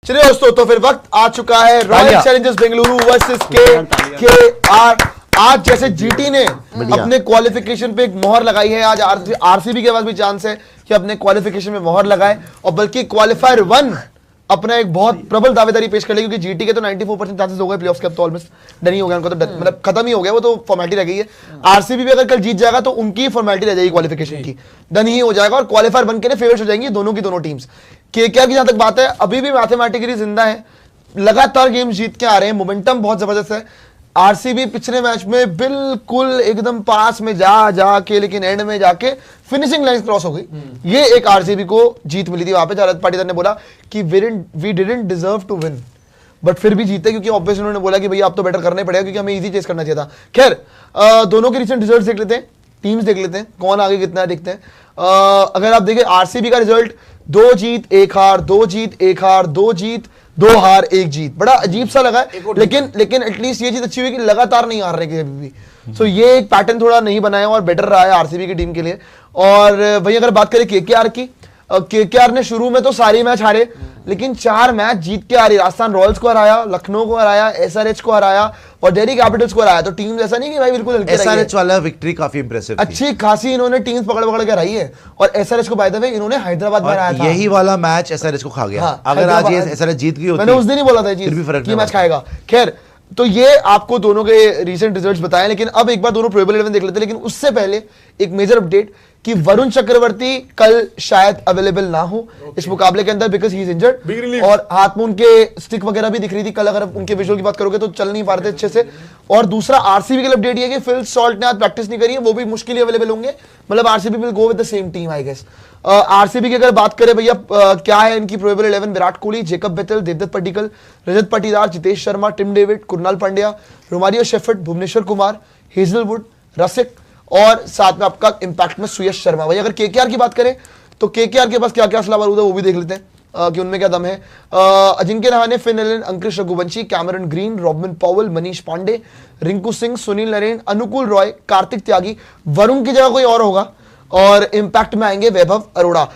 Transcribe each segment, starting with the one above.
चलिए दोस्तों, तो फिर वक्त आ चुका है royal Challengers Bengaluru versus KKR. आज जैसे जीटी ने अपने क्वालिफिकेशन पे एक मोहर लगाई है, आज आरसीबी के पास भी चांस है कि अपने क्वालिफिकेशन में मोहर लगाए, और बल्कि क्वालिफायर 1 अपना एक बहुत प्रबल दावेदारी पेश कर ली, क्योंकि जीटी के तो 94% चांसेस हो गए प्लेऑफ्स के, अब तो ऑलमोस्ट डन ही हो गया उनका, तो मतलब खत्म ही हो गया, वो तो फॉर्मेलिटी रह गई है। आरसीबी भी अगर कल जीत जाएगा तो उनकी फॉर्मेलिटी रह जाएगी क्वालिफिकेशन की, डन ही हो जाएगा, और क्वालिफायर 1 के लिए फेवरेट्स हो जाएंगी दोनों की दोनों टीम्स। केकेआर की जहां तक बात है, अभी भी मैथमेटिकली जिंदा है, लगातार गेम जीत के आ रहे हैं, मोमेंटम बहुत जबरदस्त है। आरसीबी पिछले मैच में बिल्कुल एकदम पास में जाके लेकिन एंड में जाके फिनिशिंग लाइन क्रॉस हो गई, ये एक आरसीबी को जीत मिली थी। वहां पे रजत पाटीदार ने बोला कि we didn't deserve to win, but फिर भी जीते, क्योंकि ऑब्वियसली उन्होंने बोला कि भैया आप तो बेटर करना ही पड़ेगा, क्योंकि हमें इजी चेस करना चाहिए था। खैर, दोनों के रिसेंट रिजल्ट्स देख लेते हैं, टीम्स देख लेते हैं, कौन आगे कितना देखते हैं। अगर आप देखें आरसीबी का रिजल्ट 2 जीत 1 हार, 2 जीत 1 हार, 2 जीत 2 हार 1 जीत, बड़ा अजीब सा लगा है, लेकिन एटलीस्ट ये चीज अच्छी हुई कि लगातार नहीं हार रहे कभी भी। सो ये एक पैटर्न थोड़ा नहीं बनाया और बेटर रहा है आरसीबी की टीम के लिए। और वही अगर बात करें केकेआर की, केकेआर ने शुरू में तो सारे मैच हारे, लेकिन 4 मैच जीत के आ रही, राजस्थान रॉयल्स को हराया, लखनऊ को हराया, एसआरएच को हराया और दिल्ली कैपिटल्स को हराया। तो टीम ऐसा नहीं कि भाई बिल्कुल हल्की रही है। एसआरएच वाला विक्ट्री काफी इंप्रेसिव थी, अच्छी खासी इन्होंने टीम्स पकड़ के हराई है, और एसआरएच को बाय द वे इन्होंने हैदराबाद में हराया था। यही वाला मैच एसआरएच को खा गया। हाँ, अगर आज ये एसआरएच जीत गई होती, मैंने उस दिन ही बोला था ये मैच खाएगा। खैर, तो ये आपको दोनों के रीसेंट रिजल्ट्स बताएं, लेकिन अब एक बार दोनों प्रोबेबल 11 देख लेते हैं। लेकिन उससे पहले एक मेजर अपडेट कि वरुण चक्रवर्ती कल शायद अवेलेबल ना हो इस मुकाबले के अंदर, बिकॉज ही इज इंजर्ड, और हाथ में उनके स्टिक वगैरह भी दिख रही थी कल, अगर उनके विजुअल की बात करोगे तो चल नहीं पा रहे थे अच्छे से। और दूसरा आरसीबी के लिए अपडेट ये कि फिल सॉल्ट ने आज प्रैक्टिस नहीं करी है, वो भी मुश्किल अवेलेबल होंगे, मतलब RCB will go with the same team I guess. RCB की अगर बात करें भैया, क्या है इनकी probable 11, Virat Kohli, Jacob Bethell, Devdutt Padikkal, Rajat Patidar, Jitesh Sharma, Tim David, Krunal Pandya, Romario Shepherd, Bhuvneshwar Kumar, Hazlewood, Rasikh, और साथ में आपका इंपैक्ट में सुयश शर्मा। भाई अगर केकेआर की बात करें तो केकेआर के पास क्या क्या असला बारूद है वो भी देख लेते हैं कि उनमें क्या दम है। Ajinkya Rahane, Finn Allen, Ankush Raghuvanshi, Cameron Green, Robin Powell, Manish Pandey, Rinku Singh, Sunil Narine, Anukul Roy, Kartik Tyagi, Varun की जगह कोई और होगा, और इंपैक्ट में आएंगे वैभव अरोड़ा।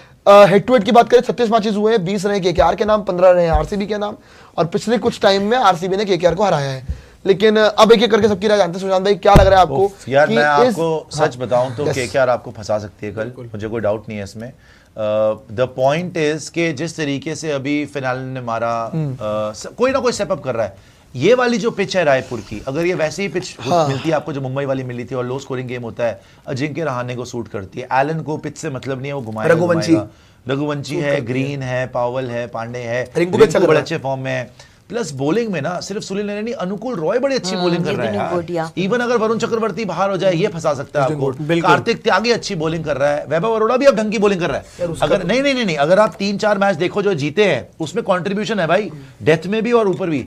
हेड टू हेड की बात करें 36 मैचेस हुए हैं, 20 रहे केकेआर के नाम, 15 रहे आरसीबी के नाम, और पिछले कुछ टाइम में आरसीबी ने केकेआर को हराया है। लेकिन अब एक एक करके सबकी राय जानते हैं। सुशांत भाई क्या लग रहा है आपको? यार मैं आपको सच बताऊं तो केकेआर आपको फंसा सकती है कल, मुझे कोई डाउट नहीं है इसमें। द पॉइंट इज कि जिस तरीके से अभी फिनाले ने मारा, कोई ना कोई स्टेप अप कर रहा है। ये वाली जो पिच है रायपुर की, अगर ये वैसे ही पिच मिलती है आपको जो मुंबई वाली मिली थी और लो स्कोरिंग गेम होता है, अजिंक्य रहाणे को सूट करती है। एलन को पिच से मतलब नहीं है, वो घुमाएगा। रघुवंशी है, ग्रीन है, पावल है, पांडे है, रिंकू बड़े अच्छे फॉर्म में है। प्लस बॉलिंग में ना सिर्फ सुनील नरेन नहीं, अनुकूल रॉय बड़ी अच्छी बॉलिंग कर रहा है। इवन अगर वरुण चक्रवर्ती बाहर हो जाए ये फंसा सकता है आपको। कार्तिक त्यागी अच्छी बॉलिंग कर रहा है, वैभव अरोड़ा भी अब ढंग की बॉलिंग कर रहा है। अगर नहीं, अगर आप 3-4 मैच देखो जो जीते हैं उसमें कंट्रीब्यूशन है भाई, डेथ में भी और ऊपर भी।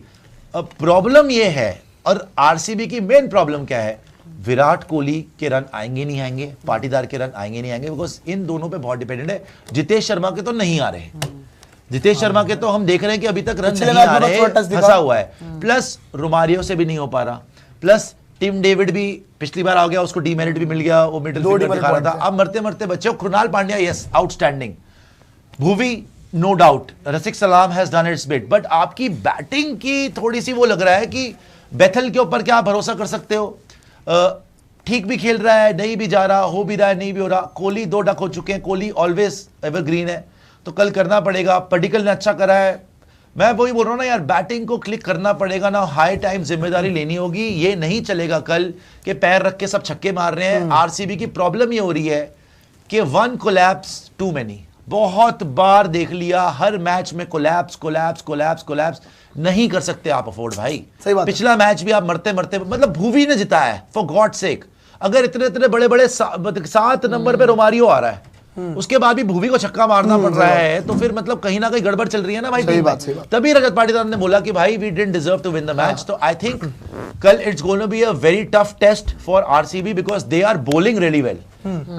अब प्रॉब्लम ये है, और आरसीबी की मेन प्रॉब्लम क्या है, विराट कोहली के रन आएंगे नहीं आएंगे, पाटीदार के रन आएंगे नहीं आएंगे, बिकॉज इन दोनों पे बहुत डिपेंडेंट है। जितेश शर्मा के तो नहीं आ रहे, जितेश शर्मा के तो हम देख रहे हैं कि अभी तक रन नहीं आ रहे, फंसा हुआ है। प्लस रोमारियो से भी नहीं हो पा रहा, प्लस टिम डेविड भी पिछली बार आ गया, उसको डीमेरिट भी मिल गया, वो मिडिल फील्डर दिखा रहा था। अब मरते मरते बच्चे, Krunal Pandya yes outstanding, Bhuvi no doubt, Rasikh Salam has done its bit, but आपकी बैटिंग की थोड़ी सी वो लग रहा है कि बेथल के ऊपर क्या भरोसा कर सकते हो। ठीक भी खेल रहा है, नहीं भी जा रहा, हो भी रहा है, नहीं भी हो रहा। कोहली 2 डक हो चुके हैं, कोहली ऑलवेज एवरग्रीन है, तो कल करना पड़ेगा। पडिक्कल ने अच्छा करा है, मैं वही बोल रहा हूं ना यार, बैटिंग को क्लिक करना पड़ेगा ना, हाई टाइम जिम्मेदारी लेनी होगी। ये नहीं चलेगा कल के पैर रख के सब छक्के मार रहे हैं। आरसीबी की प्रॉब्लम ये हो रही है कि 1 कोलैप्स टू मेनी, बहुत बार देख लिया, हर मैच में कोलैप्स नहीं कर सकते आप अफोर्ड भाई। सही बात। पिछला मैच भी आप मरते मतलब भुवी ने जिताया है फॉर गॉड सेक। अगर इतने बड़े 7 नंबर पे रोमारियो आ रहा है, उसके बाद भी भुवी को छक्का मारना पड़ रहा है, तो फिर मतलब कहीं ना कहीं गड़बड़ चल रही है ना भाई। सही बात। तभी रजत पाटीदार ने बोला कि भाई we didn't deserve to win the match. तो आई थिंक कल it's going to be a very tough test for RCB, because they are bowling really well.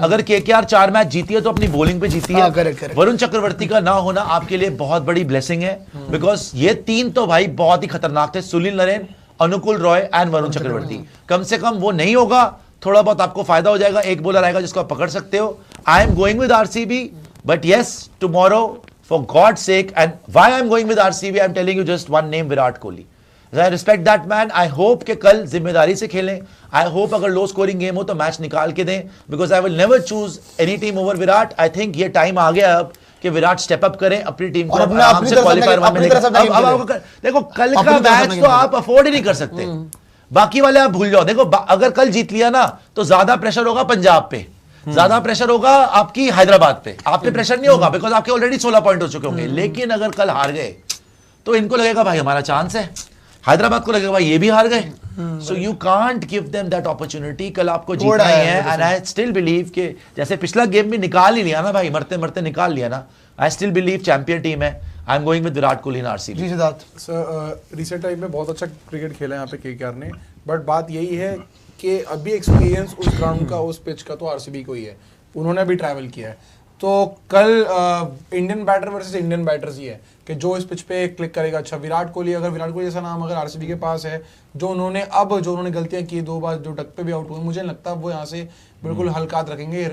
अगर केकेआर 4 मैच जीती है तो अपनी बॉलिंग पे जीती है। वरुण चक्रवर्ती का ना होना आपके लिए बहुत बड़ी ब्लेसिंग है, बिकॉज ये 3 तो भाई बहुत ही खतरनाक थे, सुनील नरेन, अनुकूल रॉय एंड वरुण चक्रवर्ती। कम से कम वो नहीं होगा, थोड़ा बहुत आपको फायदा हो जाएगा, एक बॉलर आएगा जिसको आप पकड़ सकते हो। आई am going with RCB, but yes tomorrow For God's sake, and why I'm going with RCB, I'm telling you just one name, Virat Kohli. I respect that man. I hope कि कल जिम्मेदारी से खेलें. I hope अगर low scoring game हो तो match निकाल के दें. Because I will never choose any team over Virat. I think ये टाइम आ गया अब कि विराट स्टेप अप करें अपनी टीम को आराम से क्वालिफायर में लेकर. अब देखो कल का मैच तो आप अफोर्ड ही नहीं कर सकते. बाकी वाले आप भूल जाओ. देखो अगर कल जीत लिया ना तो ज्यादा प्रेशर होगा पंजाब पे, ज्यादा प्रेशर होगा आपकी हैदराबाद पे. आप पे प्रेशर नहीं होगा बिकॉज आपके ऑलरेडी 16 पॉइंट हो चुके होंगे. लेकिन अगर कल हार गए तो इनको लगेगा भाई हमारा चांस है. हैदराबाद को लगेगा भाई ये भी हार गए. So you can't give them that opportunity. कल आपको जीतना ही है. एंड आई स्टिल बिलीव कि जैसे पिछला गेम भी निकाल ही लिया ना भाई, मरते मरते निकाल लिया ना. I still believe champion team है. I am going with Virat Kohli in RCB. जी सिद्धार्थ सर, रिसेंट टाइम में बहुत अच्छा क्रिकेट खेला यहाँ पे केकेआर ने. बट बात यही है कि अभी एक्सपीरियंस उस ग्राउंड का, उस पिच का तो आरसीबी को ही है. उन्होंने भी ट्रैवल किया है. तो कल Indian batter versus Indian batters ही है कि जो इस पिच पे क्लिक करेगा. अच्छा विराट कोहली जैसा नाम अगर आरसीबी के पास है, जो उन्होंने गलतियां की 2 बार जो डक पे भी आउट हुए, मुझे लगता है वो यहाँ से बिल्कुल हल्कात रखेंगे.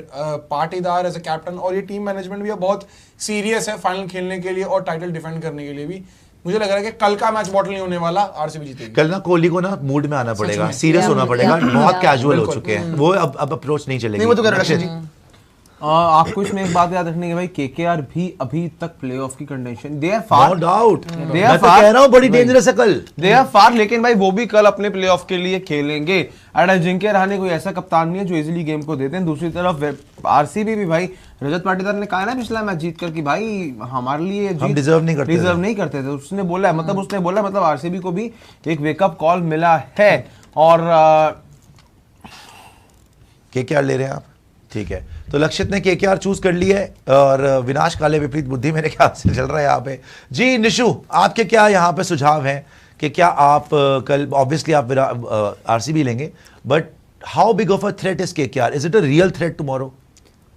पाटीदार एज ए कैप्टन और ये टीम मैनेजमेंट भी बहुत सीरियस है फाइनल खेलने के लिए और टाइटल डिफेंड करने के लिए भी. मुझे लग रहा है कि कल का मैच बॉटल नहीं होने वाला, आरसीबी जीतेगी. कल ना कोहली को ना मूड में आना पड़ेगा, सीरियस होना पड़ेगा. बहुत कैजुअल हो चुके हैं वो. अब अप्रोच नहीं चलेगी. वो तो कर रहा है. आपको इसमें एक बात याद रखनी है भाई, केकेआर भी अभी तक प्लेऑफ की condition, they are far. No doubt. मैं तो कह रहा हूं बड़ी डेंजरस है कल. They are far. लेकिन भाई वो भी कल अपने प्लेऑफ के लिए खेलेंगे. एंड अजिंक्य रहाणे कोई ऐसा कप्तान नहीं है जो इजीली गेम को देते हैं. दूसरी तरफ आरसीबी भी भाई, रजत पाटीदार ने कहा ना पिछला मैच जीत कर कि भाई हमारे लिए हम डिजर्व नहीं करते थे. उसने बोला है, मतलब आरसीबी को भी एक वेकअप कॉल मिला है. और केकेआर ले रहे हैं आप, ठीक है. तो लक्षित ने केकेआर चूज कर ली है और विनाश काले विपरीत बुद्धि मेरे ख्याल से चल रहा है यहाँ पे. जी निशु, आपके क्या यहाँ पे सुझाव हैं कि क्या आप कल ऑब्वियसली आप आरसीबी लेंगे, but how big of a threat is KKR? Is it a real threat tomorrow?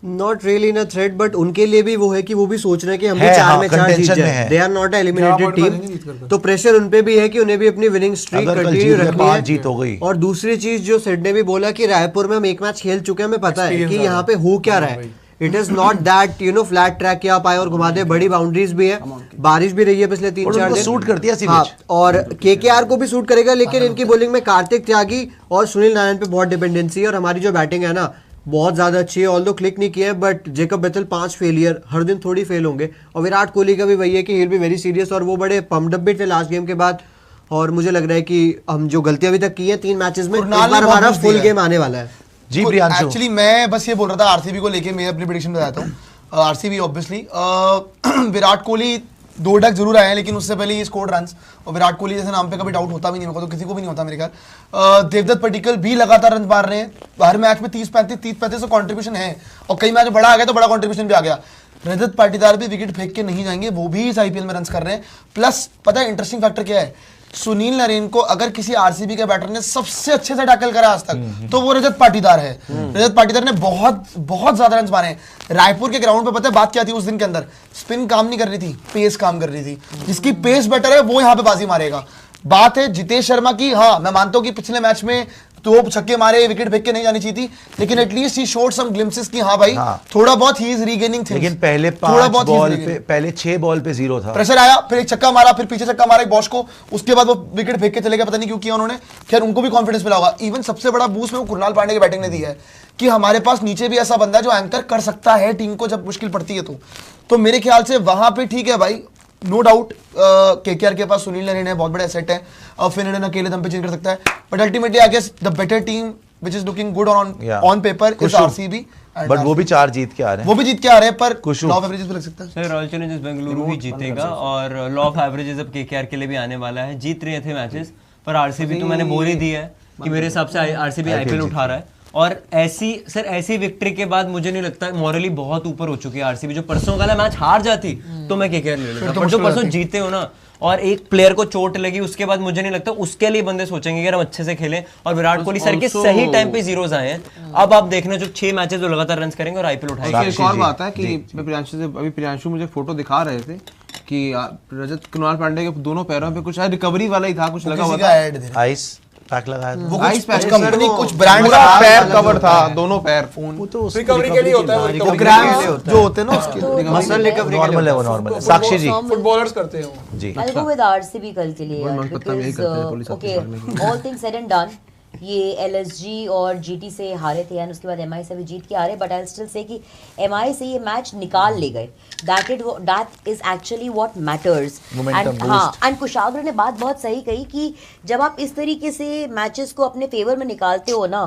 Not really in a threat, but उनके लिए भी वो है कि वो भी सोच रहे हैं कि हम भी 4 में 4 जीत जाए. They are not eliminated team. तो प्रेशर उन पे भी है कि उन्हें भी अपनी विनिंग स्ट्रीक कंटिन्यू रखनी है. जीत हो गई. और दूसरी चीज जो सिड ने भी बोला कि रायपुर में हम एक मैच खेल चुके हैं, हमें पता है कि यहाँ पे हो क्या रहा है. It is not that flat track के आप आए और घुमा दे. बड़ी बाउंड्रीज भी है, बारिश भी रही है पिछले 3-4 दिन. सूट करती है हाँ, और केकेआर को भी सूट करेगा. लेकिन इनकी बॉलिंग में कार्तिक त्यागी और सुनील नारायण पे बहुत डिपेंडेंसी है. और हमारी जो बैटिंग है ना बहुत ज्यादा अच्छी है. ऑल्दो क्लिक नहीं किया है, बट जेकब बेथल 5 फेलियर, हर दिन थोड़ी फेल होंगे. और विराट कोहली का भी वही है कि he will be very serious. और वो बड़े पम्प्ड अप भी थे लास्ट गेम के बाद. और मुझे लग रहा है कि हम जो गलतियां अभी तक की हैं 3 मैचेस में, एक बार हमारा फुल गेम आने वाला है. जी प्रियांशु, एक्चुअली मैं बस ये बोल रहा था आरसीबी को लेके मैं अपनी प्रेडिक्शन बताता हूँ. RCB obviously Virat Kohli 2 duck जरूर आए हैं, लेकिन उससे पहले ये स्कोर्ड रन्स. और विराट कोहली जैसे नाम पे कभी डाउट होता भी नहीं, मेरे को तो किसी को भी नहीं होता मेरे ख्याल. देवदत्त पडिक्कल भी लगातार रन मार रहे हैं. हर मैच में 30-35 का कंट्रीब्यूशन है. और कई मैच बड़ा आ गया तो बड़ा कंट्रीब्यूशन भी आ गया. रजत पाटीदार भी विकेट फेंक के नहीं जाएंगे, वो भी इस आईपीएल में रन कर रहे हैं. प्लस पता है इंटरेस्टिंग फैक्टर क्या है, सुनील नरेन को अगर किसी आरसीबी के बैटर ने सबसे अच्छे से टैकल करा आज तक तो वो रजत पाटीदार है. रजत पाटीदार ने बहुत ज्यादा रन मारे हैं. रायपुर के ग्राउंड पे पता है बात क्या थी उस दिन के अंदर? स्पिन काम नहीं कर रही थी, पेस काम कर रही थी. जिसकी पेस बेटर है वो यहाँ पे बाजी मारेगा. बात है जितेश शर्मा की. हाँ मैं मानता हूँ कि पिछले मैच में 2 छक्के मारे, विकेट फेंक के नहीं जानी चाहिए थी, लेकिन at least he showed some glimpses की हाँ भाई थोड़ा बहुत ही इज रीगेनिंग थिंग्स. लेकिन पहले 6 बॉल पे 0 था. प्रेशर आया, फिर एक छक्का मारा, फिर पीछे छक्का मारा एक बॉश को, उसके बाद वो विकेट फेंक के चले गए. पता नहीं क्यों किया उन्होंने. खैर उनको भी कॉन्फिडेंस मिला होगा. इवन सबसे बड़ा बूस्ट में वो कृणाल पांडे की बैटिंग ने दी है कि हमारे पास नीचे भी ऐसा बंदा है जो एंकर कर सकता है टीम को जब मुश्किल पड़ती है. तो मेरे ख्याल से वहां पे ठीक है भाई, नो डाउट. केकेआर के पास सुनील नरेन है, बहुत बड़ा एसेट है. और फिर अकेले दम पे चेंज कर सकता है. But ultimately I guess the better team which is looking good on paper is RCB. But वो भी 4 जीत के आ रहे हैं. वो भी जीत के आ रहे हैं, पर लॉ ऑफ एवरेजेस पे लग सकता है. सर रॉयल चैलेंजर्स बेंगलुरु भी जीतेगा और लॉ ऑफ एवरेजेस अब केकेआर के लिए भी आने वाला है. जीत रहे थे मैचेस, पर आरसीबी तो मैंने बोल ही दी है कि मेरे हिसाब से आरसीबी आईपीएल उठा रहा है. और ऐसी विक्ट्री के बाद मुझे नहीं लगता, मॉरली बहुत ऊपर हो चुकी है आरसीबी. जो परसों वाला मैच हार जाती तो मैं केकेआर ले लेता, पर जो परसों जीते हो ना और एक प्लेयर को चोट लगी, उसके बाद मुझे नहीं लगता उसके लिए बंदे सोचेंगे कि हम अच्छे से खेलें. और विराट कोहली सर के सही टाइम पे 0s आए हैं. अब आप देखना जो 6 मैचेस जो लगातार रन करेंगे और आईपीएल उठाएंगे. एक और बात है कि प्रियांशु मुझे फोटो दिखा रहे थे कि रजत कृणाल पांडे के दोनों पैरों पे कुछ रिकवरी वाला ही था, कुछ लगा हुआ था. आइस पैक लगाया था। वो Ice pack कुछ कंपनी कुछ ब्रांड पूरा का पैर कवर था, दोनों पैर। वो तो रिकवरी के लिए होता है, वो वो recovery ग्राम्स के लिए जो होते हैं ना उसके मसल रिकवरी नॉर्मल है, वो नॉर्मल है। साक्षी जी फुटबॉलर्स करते हैं वो। जी I'll go with RCB कल के लिए यार, because okay, all things said and done, ये LSG और GT से हारे थे एंड उसके बाद MI से भी जीत के हारे, बट आई स्टिल से कि MI से ये मैच निकाल ले गए, that is actually what matters. And हाँ, एंड कुशाग्र ने बात बहुत सही कही कि जब आप इस तरीके से मैचेस को अपने फेवर में निकालते हो ना,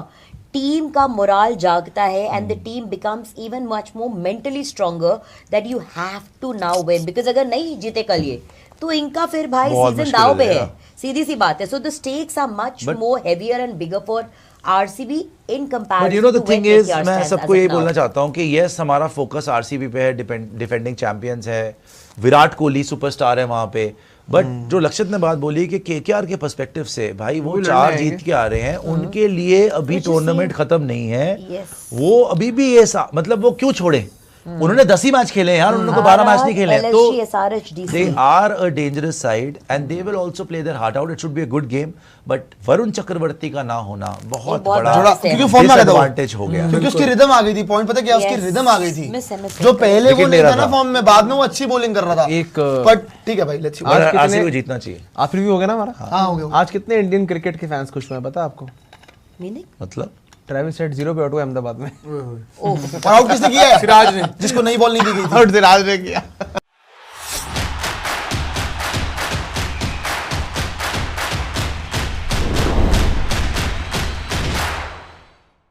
टीम का मोराल जागता है and the team becomes even much more mentally stronger that you have to now win, because अगर नहीं जीते कल ये तो इनका फिर भाई बहुत सीजन मुश्किल दाव हो पे जाएगा। है, सीधी सी बात है। So the stakes are much more heavier and bigger for RCB in but comparison you know the two thing when is, KKR मैं स्टैंड्स सबको एज यही ऑफ नाउ। बोलना चाहता हूँ कि यस हमारा फोकस आरसीबी पे है, डिफेंडिंग चैंपियंस है, विराट कोहली सुपरस्टार है वहां पे, बट जो लक्षित ने बात बोली कि केकेआर के पर्सपेक्टिव से भाई वो 4 जीत के आ रहे हैं, उनके लिए अभी टूर्नामेंट खत्म नहीं है। Yes. वो अभी भी ये मतलब वो क्यों छोड़े, उन्होंने 10 ही मैच खेले हैं यार, उन्होंने 12 मैच नहीं खेले हैं। तो LSG, SRH, DC. they are a dangerous side and they will also play their heart out. It should be a good game, but Varun Chakravarthy का ना होना बहुत बहुत बड़ा बड़ा क्योंकि फॉर्म में आ गया था वो। disadvantage हो गया। क्योंकि उसकी रिदम आ गई थी, पॉइंट पता क्या, उसकी Yes. रिदम आ गई थी, Miss जो पहले वो Wicket नहीं ले था रहा ना था। फॉर्म में, बाद में वो अच्छी बॉलिंग कर रहा था। एक, बट ठीक है भाई, लेट्स सी। आज कितने- आरसीबी को जीतना चाहिए। आज रिव्यू हो गया ना हमारा? हाँ, हो गया। आज कितने इंडियन क्रिकेट के फैंस खुश हुए हैं पता है आपको? Meaning? मतलब ट्रेविस हेड 0 पे आउट हुआ अहमदाबाद में। और आउट किसने किया है? सिराज ने। जिसको नई बॉल नहीं दी गई थी। आउट सिराज ने किया।